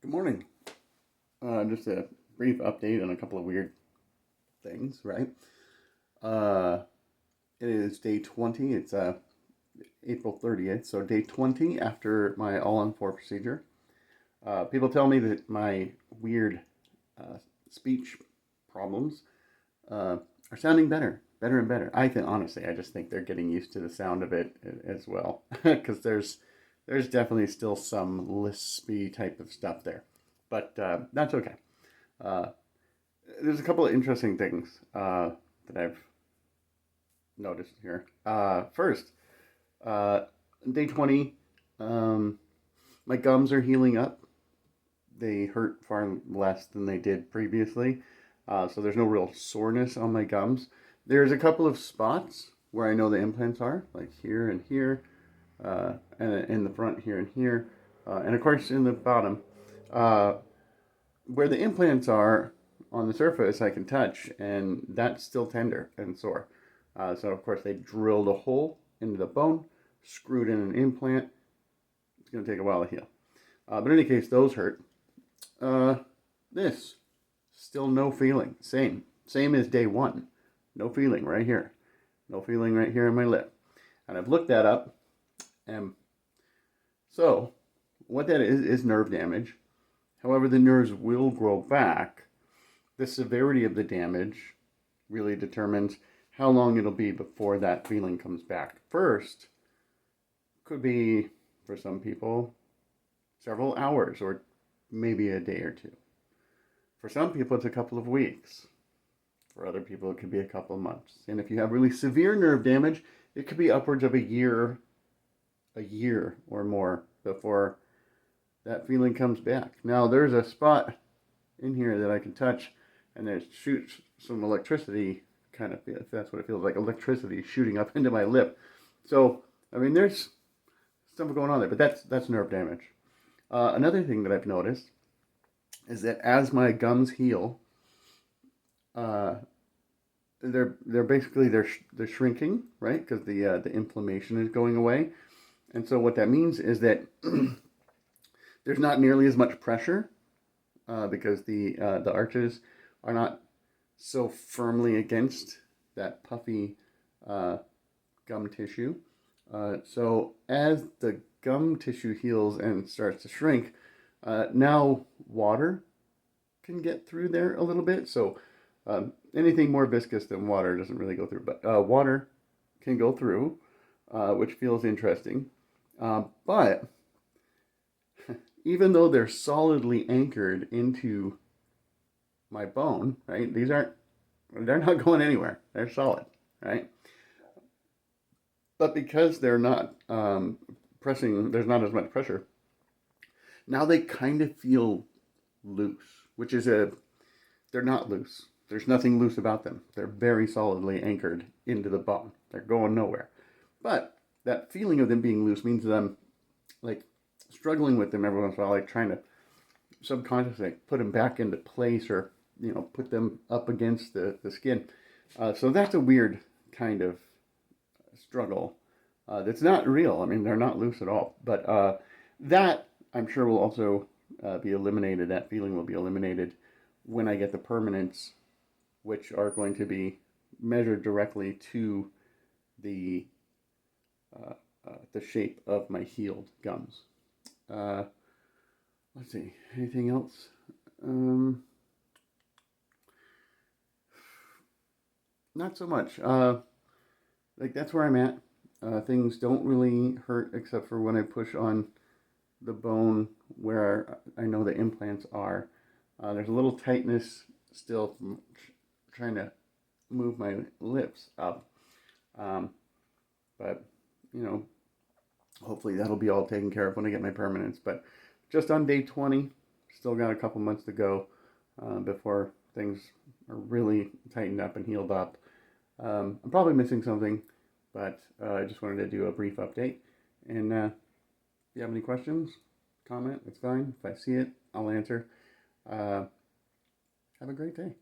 Good morning. Just a brief update on a couple of weird things, right? Uh, it is day 20. It's April 30th, so day 20 after my all-on-4 procedure. People tell me that my weird uh, speech problems uh, are sounding better and better. I think, honestly, I just think they're getting used to the sound of it as well, because there's definitely still some lispy type of stuff there, but that's okay. Uh, there's a couple of interesting things that I've noticed here. First, uh, day 20, um, my gums are healing up. They hurt far less than they did previously. So there's no real soreness on my gums. There's a couple of spots where I know the implants are, like here and here, and in the front here and here, and of course in the bottom. Uh, where the implants are on the surface, I can touch, and that's still tender and sore. So of course they drilled a hole into the bone, screwed in an implant. It's going to take a while to heal. But in any case, those hurt. Uh, this still no feeling. Same as day one. No feeling right here. No feeling right here in my lip. And I've looked that up, and so what that is nerve damage. However, the nerves will grow back. The severity of the damage really determines how long it'll be before that feeling comes back. First, could be for some people several hours or maybe a day or two. For some people, it's a couple of weeks. For other people, it could be a couple of months. And if you have really severe nerve damage, it could be upwards of a year or more before that feeling comes back. Now, there's a spot in here that I can touch, and it shoots some electricity, kind of, if that's what it feels like, electricity shooting up into my lip. So, I mean, there's stuff going on there, but that's nerve damage. Another thing that I've noticed is that as my gums heal, uh, they're basically they're shrinking, right? Because the inflammation is going away, and so what that means is that there's not nearly as much pressure because the arches are not so firmly against that puffy uh, gum tissue. So as the gum tissue heals and starts to shrink, now water can get through there a little bit. So anything more viscous than water doesn't really go through, but water can go through, which feels interesting. But even though they're solidly anchored into my bone, right? They're not going anywhere. They're solid, right? But because they're not pressing, there's not as much pressure. Now they kind of feel loose, which is they're not loose. There's nothing loose about them. They're very solidly anchored into the bone. They're going nowhere. But that feeling of them being loose means that I'm like struggling with them every once in a while, like trying to subconsciously put them back into place or put them up against the skin. So that's a weird kind of struggle that's not real. I mean, they're not loose at all. But that I'm sure will also be eliminated. That feeling will be eliminated when I get the permanents, which are going to be measured directly to the the shape of my healed gums. Uh, let's see, anything else? Not so much. Like that's where I'm at. Things don't really hurt except for when I push on the bone where I know the implants are. There's a little tightness still from trying to move my lips up. Um, but, you know, hopefully that'll be all taken care of when I get my permanents. But just on day 20, still got a couple months to go before things are really tightened up and healed up. I'm probably missing something, but I just wanted to do a brief update. And if you have any questions, comment, it's fine. If I see it, I'll answer. Have a great day.